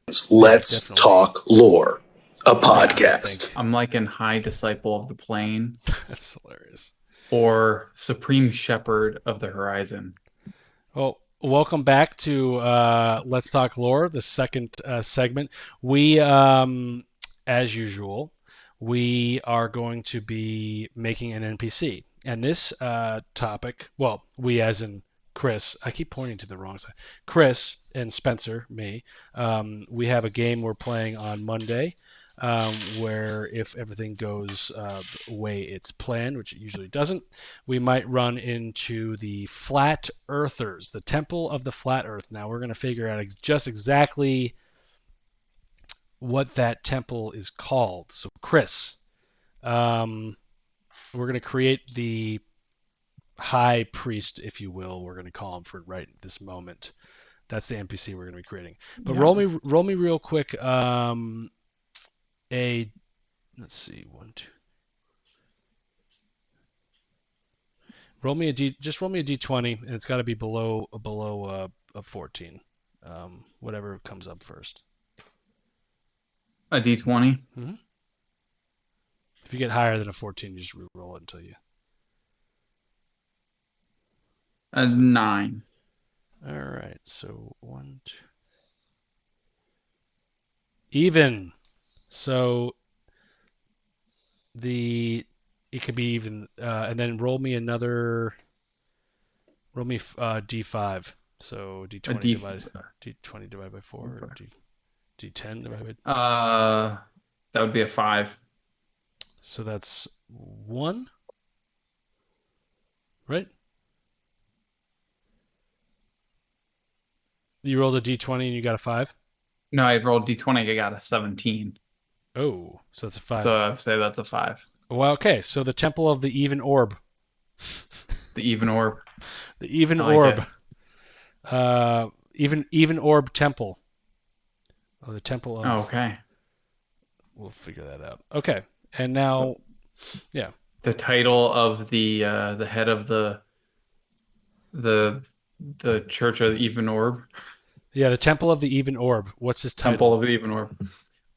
Let's definitely. Talk Lore, a I podcast. think. I'm like in High Disciple of the Plane That's hilarious. or Supreme Shepherd of the Horizon. Well, welcome back to Let's Talk Lore, the second segment. We, as usual, we are going to be making an NPC. And this topic, well, we as in Chris, I keep pointing to the wrong side. Chris and Spencer, me, we have a game we're playing on Monday where if everything goes the way it's planned, which it usually doesn't, we might run into the Flat Earthers, the Temple of the Flat Earth. Now we're going to figure out just exactly what that temple is called. So, Chris, we're going to create the High Priest, if you will. We're going to call him for right this moment. That's the NPC we're going to be creating. But Yeah. roll me real quick. Let's see, 1, 2. Roll me a d20, and it's got to be below a 14. Whatever comes up first. A D20. If you get higher than a 14, you just re-roll it until you. A 9. All right, so 1, 2. Even. So it could be even, and then roll me d5. So d20 divided by 4, or d10 divided by. That would be a 5. So that's 1, right? You rolled a d20 and you got a 5. No, I rolled D20. I got a 17. Oh, so that's a 5. So I'd say that's a 5. Well, okay. So the Temple of the Even Orb. The Even Orb. The Even I like Orb. Even Orb Temple. Oh, the Temple of. Oh, okay. We'll figure that out. Okay, and now, yeah. The title of the head of the Church of the Even Orb. Yeah, the Temple of the Even Orb. What's his title? Temple of the Even Orb.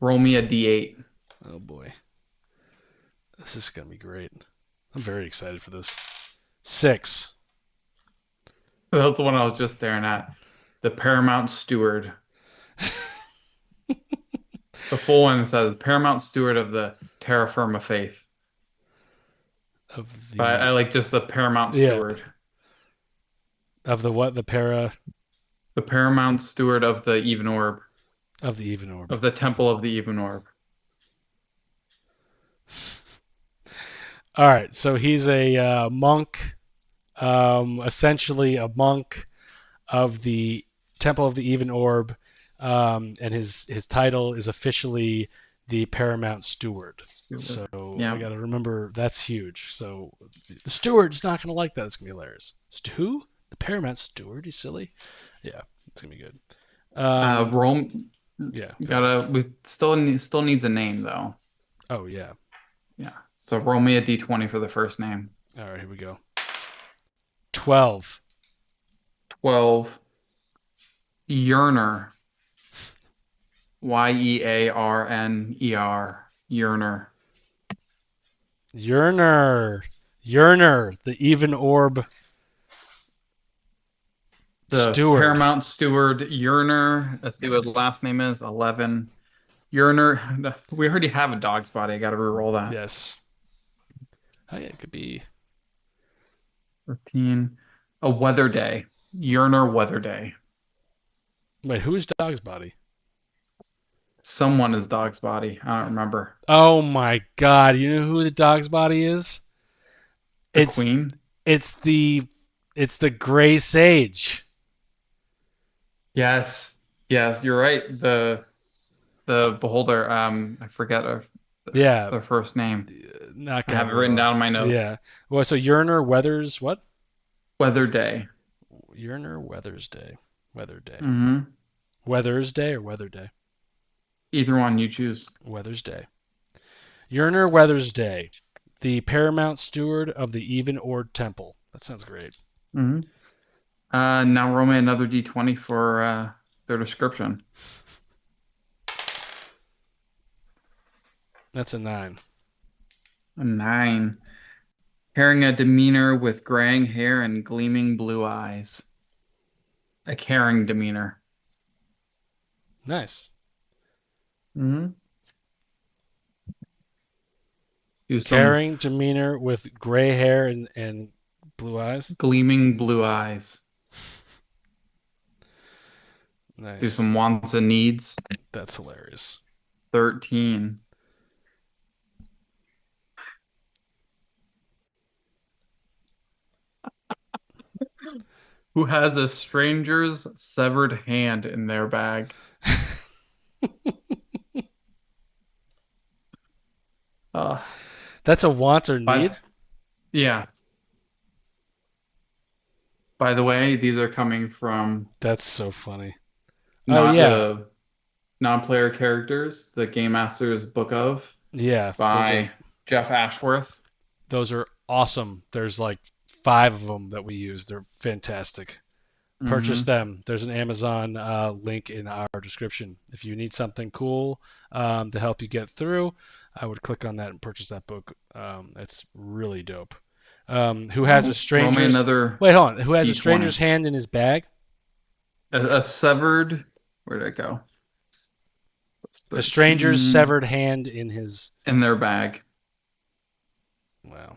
Roll me a D8. Oh boy, this is gonna be great. I'm very excited for this. 6. That's the one I was just staring at. The Paramount Steward. The full one says Paramount Steward of the Terra Firma Faith. But I like just the Paramount Steward. Of the what? The The Paramount Steward of the Even Orb. Of the Even Orb. Of the Temple of the Even Orb. All right, so he's a monk, essentially a monk of the Temple of the Even Orb, and his title is officially the Paramount Steward. So yeah. I got to remember that's huge. So the steward's not going to like that. It's going to be hilarious. Who? The Paramount Steward? You silly? Yeah, it's going to be good. Rome. Yeah. We still needs a name though. Oh yeah. Yeah. So roll me a D20 for the first name. All right, here we go. 12. 12. Yearner. Yearner. Yearner. Yearner. The Even Orb. The Steward. Paramount Steward Yearner. Let's see what the last name is. 11. Yearner. We already have a dog's body. I got to re-roll that. Yes. Oh yeah, it could be 13. A Weather Day. Yearner Weather Day. Wait, who is Dog's Body? Someone is Dog's Body. I don't remember. Oh my god, you know who the Dog's Body is? The Queen? It's the Gray Sage. Yes. Yes, you're right. The beholder, I forget their first name. Not I have it written down in my notes. Yeah. Well, so Yearner Weathers what? Weather Day. Yearner Weathers Day. Weather Day. Mm-hmm. Weathers Day or Weather Day? Either one you choose. Weathers Day. Yearner Weathers Day, the Paramount Steward of the Even Orb Temple. That sounds great. Mm-hmm. Now roll me another D20 for their description. That's a 9. A 9. Carrying a demeanor with graying hair and gleaming blue eyes. A caring demeanor. Nice. Mm-hmm. Do some Caring demeanor with gray hair and blue eyes. gleaming blue eyes. Do Nice. some wants and needs. That's hilarious. 13. Who has a stranger's severed hand in their bag? Uh, That's a want or by- need? yeah. By the way, these are coming from That's so funny. not yeah. the non-player characters, the Game Master's Book of Yeah. by Jeff Ashworth. Those are awesome. There's like 5 of them that we use. They're fantastic. Purchase Mhm. them. There's an Amazon link in our description. If you need something cool to help you get through, I would click on that and purchase that book. It's really dope. Who has a Roll me stranger's another Wait, hold on. Who has a D20. stranger's hand in his bag? a severed. Where did it go? A stranger's 13 severed hand in his. in their bag. Wow.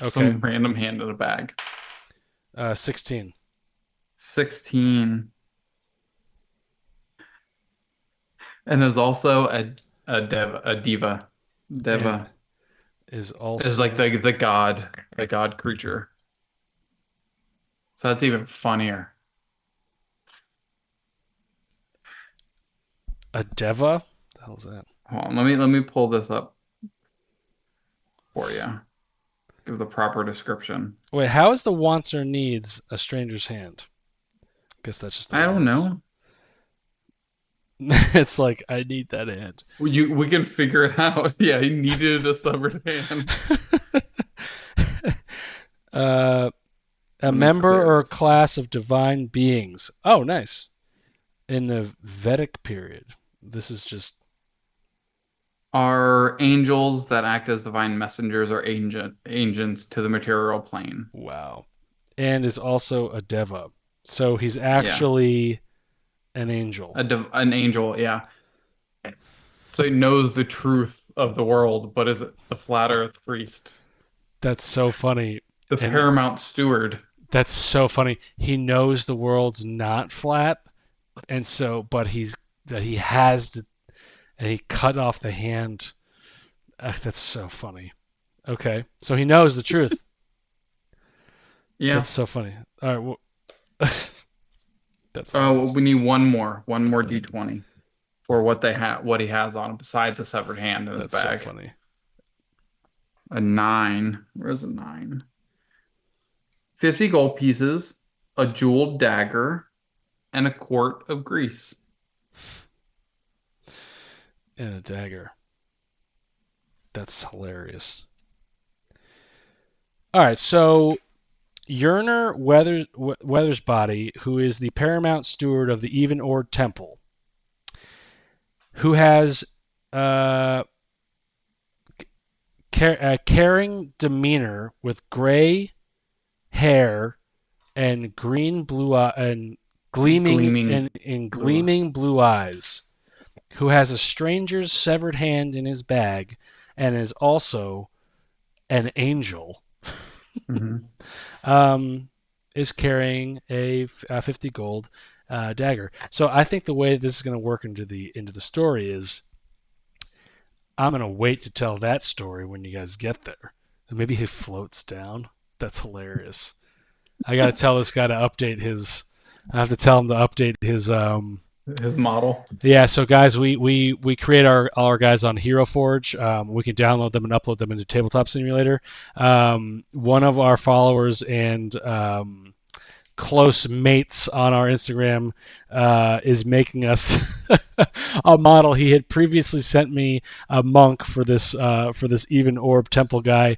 Okay. Some random hand in a bag. 16. 16. And is also a diva. Deva Is also is like the god creature. So that's even funnier. a deva. What the hell's that? Hold on, let me pull this up for you. Give the proper description. Wait, how is the wants or needs a stranger's hand? Guess that's just the I don't wants. know. It's like I need that hand. We can figure it out. Yeah, he needed a severed hand. A Let me member clear or this. class of divine beings. Oh, nice. In the Vedic period. This is just Are angels that act as divine messengers or agents to the material plane. wow. And is also a deva. So he's actually an angel. An angel, yeah. So he knows the truth of the world, but is the flat earth priest, That's so funny. the And- paramount steward. That's so funny. He knows the world's not flat, and so, but he has to, and he cut off the hand. That's so funny. Okay, so he knows the truth. Yeah. That's so funny. All right. Well, that's Oh, we need one more D20 for what he has on him besides a severed hand in his that's so bag. funny. A 9. Where's a 9? 50 gold pieces, a jeweled dagger, and a quart of grease. And a dagger. That's hilarious. All right, so Yerner Weathersbody, who is the paramount steward of the Even Orb Temple, who has caring demeanor with gray hair and gleaming blue eyes, who has a stranger's severed hand in his bag and is also an angel, is carrying a 50 gold dagger. So I think the way this is going to work into the story is I'm going to wait to tell that story when you guys get there. And maybe he floats down. That's hilarious. I got to tell this guy to update his. I have to tell him to update his. His model. Yeah, so guys, we create all our guys on Hero Forge. We can download them and upload them into Tabletop Simulator. One of our followers and close mates on our Instagram is making us a model. He had previously sent me a monk for this Even Orb Temple guy.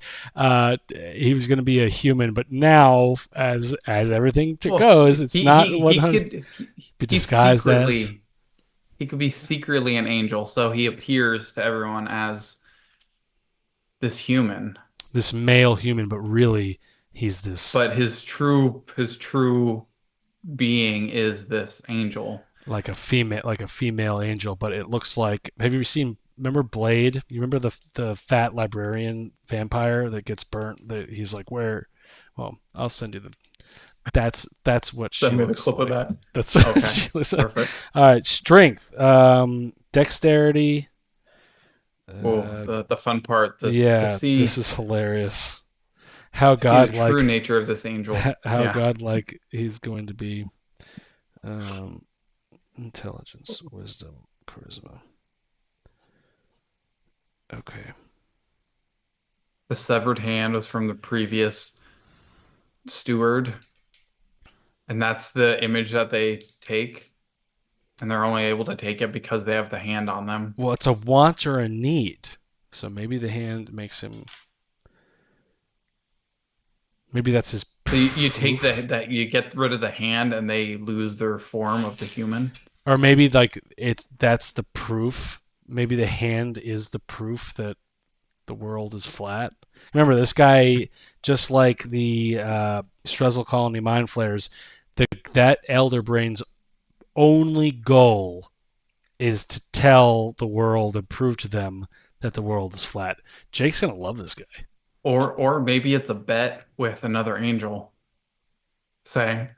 He was going to be a human, but now, as everything goes, it's not 100. Be disguised as. He could be secretly an angel, so he appears to everyone as this human. This male human, but really he's this But his true being is this angel. like a female angel, but it looks like, have you seen, remember Blade? You remember the fat librarian vampire that gets burnt? That he's like, where? Well, I'll send you the. That's what she Send me the looks clip like. of that. That's what Okay, she looks like. perfect. All right, strength, dexterity. Oh, the fun part to Yeah, see this is hilarious. How see the godlike, true nature of this angel. how Yeah. godlike he's going to be. Intelligence, wisdom, charisma. Okay. The severed hand was from the previous steward, and that's the image that they take, and they're only able to take it because they have the hand on them. Well, it's a want or a need. So maybe the hand makes him. Maybe that's his. So you take proof. that you get rid of the hand, and they lose their form of the human. Or maybe like that's the proof. Maybe the hand is the proof that the world is flat. Remember, this guy, just like the Strezzel Colony Mind Flayers, that Elder Brain's only goal is to tell the world and prove to them that the world is flat. Jake's gonna love this guy. Or maybe it's a bet with another angel saying,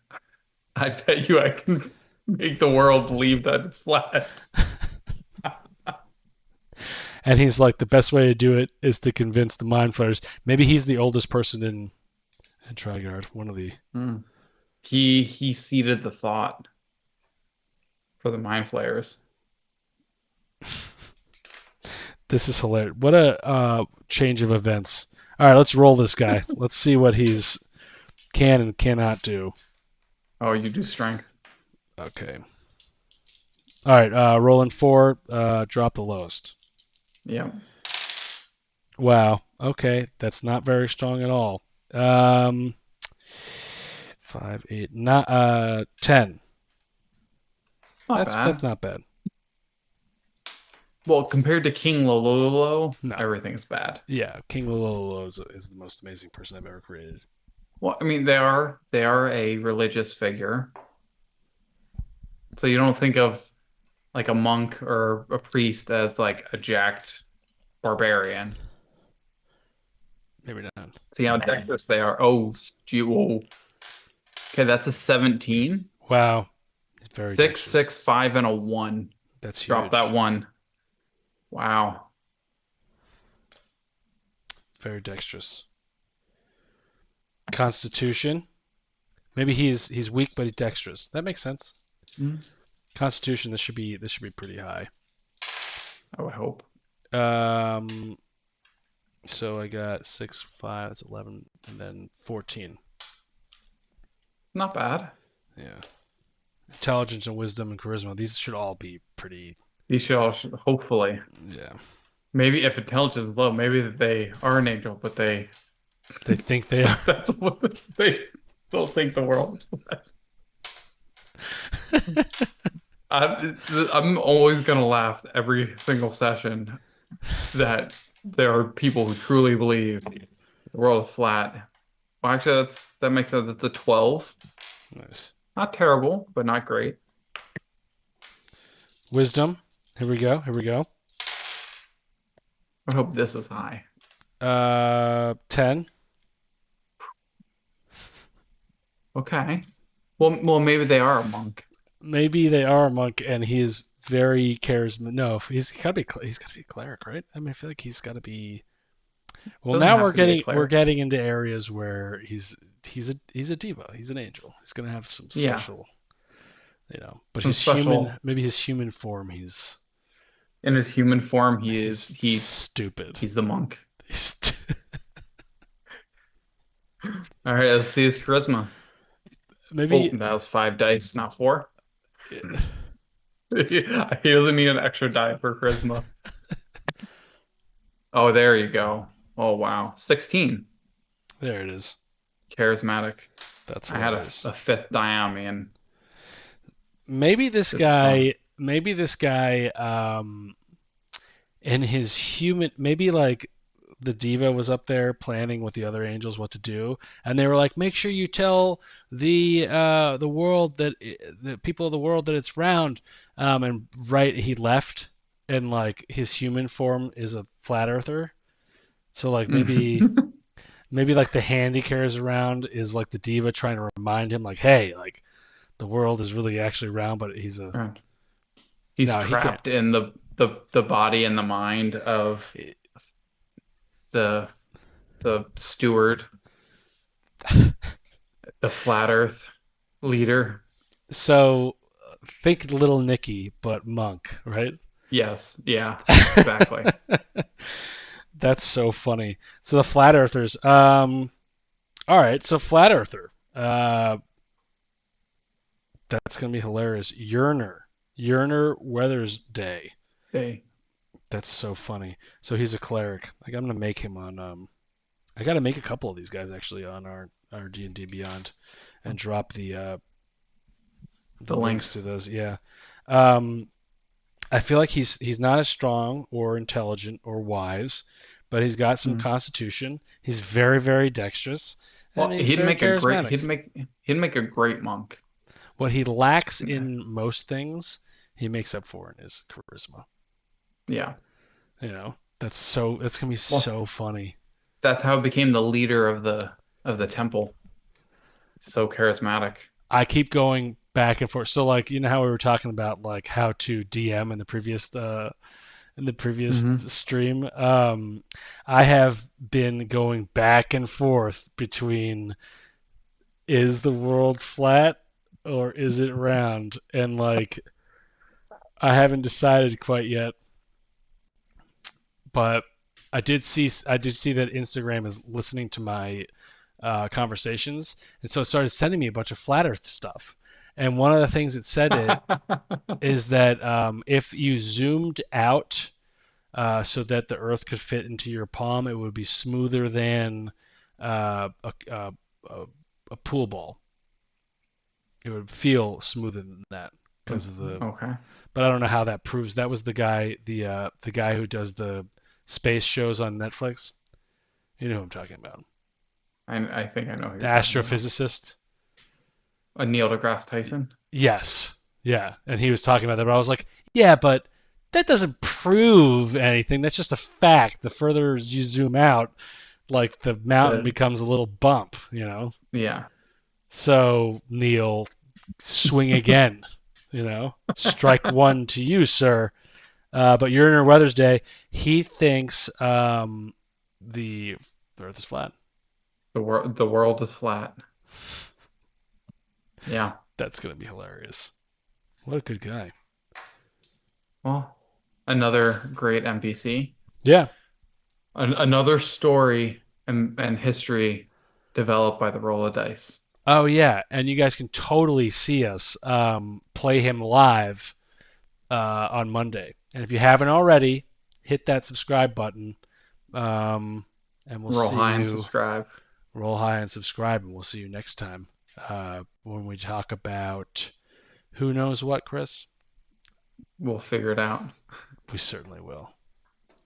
I bet you I can make the world believe that it's flat. And he's like, the best way to do it is to convince the Mind Flayers. Maybe he's the oldest person in Trigard. One of the. He seeded the thought for the Mind Flayers. This is hilarious. What a change of events. All right, let's roll this guy. Let's see what he's can and cannot do. Oh, you do strength. Okay. All right, rolling 4, drop the lowest. Yeah. Wow. Okay, that's not very strong at all. 5, 8, 10. Not bad. That's not bad. Well, compared to King Lololo, No. everything's bad. Yeah, King Lololo is the most amazing person I've ever created. Well, I mean, they are a religious figure. So you don't think of like a monk or a priest as like a jacked barbarian. Maybe not. See how dexterous they are. Oh, gee, whoa. Okay, that's a 17. Wow. He's very 6, dexterous. 6, 5, and a 1. That's huge. Drop that 1. Wow. Very dexterous. Constitution. Maybe he's weak, but he's dexterous. That makes sense. Mm. Constitution. This should be pretty high. I would hope. So I got 6, 5. That's 11, and then 14. Not bad. Yeah. Intelligence and wisdom and charisma. These should all be pretty. These should all hopefully. Yeah. Maybe if intelligence is low, maybe they are an angel, but they think they are. that's what they still think the world is flat. I'm always gonna laugh every single session that there are people who truly believe the world is flat. Well, actually, that makes sense. It's a 12. Nice. Not terrible, but not great. Wisdom. Here we go. I hope this is high. 10. Okay. Well, maybe they are a monk. Maybe they are a monk, and he is very charismatic. No, he's got to be a cleric, right? I mean, I feel like he's got to be. Well, Doesn't now have to be a cleric. we're getting into areas where he's a diva. He's an angel. He's gonna have some Yeah. special, But Some his special- maybe his human form, he's In his human form, he's stupid. the monk. He's stu- All right, let's see his charisma. maybe Oh, that was 5 dice, not 4. He doesn't need an extra die for charisma. Oh, there you go. Oh, wow. 16. there it is. Charismatic. That's I had a hilarious. 5th die on me, and Maybe this Good guy maybe this guy in his human, maybe like the diva was up there planning with the other angels what to do, and they were like, make sure you tell the world that the people of the world that it's round. And right, he left, and like his human form is a flat earther. So like maybe like the hand he carries around is like the diva trying to remind him like, hey, like the world is really actually round, but he's a Right. He's no, he can't. trapped in the body and the mind of the the steward, the flat Earth leader. So think Little Nicky, but monk, right? Yes, yeah, exactly. That's so funny. So the flat earthers. All right. So flat earther. That's gonna be hilarious. Yearner Weathers Day. They That's so funny. So he's a cleric. Like I'm gonna make him on. I gotta make a couple of these guys actually on our D&D Beyond, and drop the the links to links. those. Yeah. Um, I feel like he's not as strong or intelligent or wise, but he's got some Mm. constitution. He's very, very dexterous, and Well, he's very charismatic. he'd make a great monk. What he lacks Yeah. in most things, he makes up for in his charisma. Yeah. That's gonna be Well, so funny. that's how he became the leader of the temple. So charismatic. I keep going back and forth. So like how we were talking about like how to DM in the previous Hmm. stream. I have been going back and forth between is the world flat or is it round? And like I haven't decided quite yet, but I did see that Instagram is listening to my conversations, and so it started sending me a bunch of flat Earth stuff. And one of the things it said is that if you zoomed out so that the Earth could fit into your palm, it would be smoother than a, a pool ball. It would feel smoother than that because of the. Okay. But I don't know how that proves. That was the guy who does the space shows on Netflix. You know who I'm talking about? I think I know who The you're talking about. astrophysicist. Neil deGrasse Tyson. Yes, yeah, and he was talking about that. But I was like, yeah, but that doesn't prove anything. That's just a fact. The further you zoom out, like the mountain The becomes a little bump. Yeah. So Neil, swing again. Strike one to you, sir. But you're in Weather's Day. He thinks the Earth is flat. The world is flat. Yeah. That's gonna be hilarious. What a good guy. Well, another great NPC. Yeah. Another story and history developed by the roll of dice. Oh yeah, and you guys can totally see us play him live on Monday. And if you haven't already, hit that subscribe button, and we'll Roll see high and you. subscribe. Roll high and subscribe, and we'll see you next time when we talk about who knows what, Chris. We'll figure it out. We certainly will.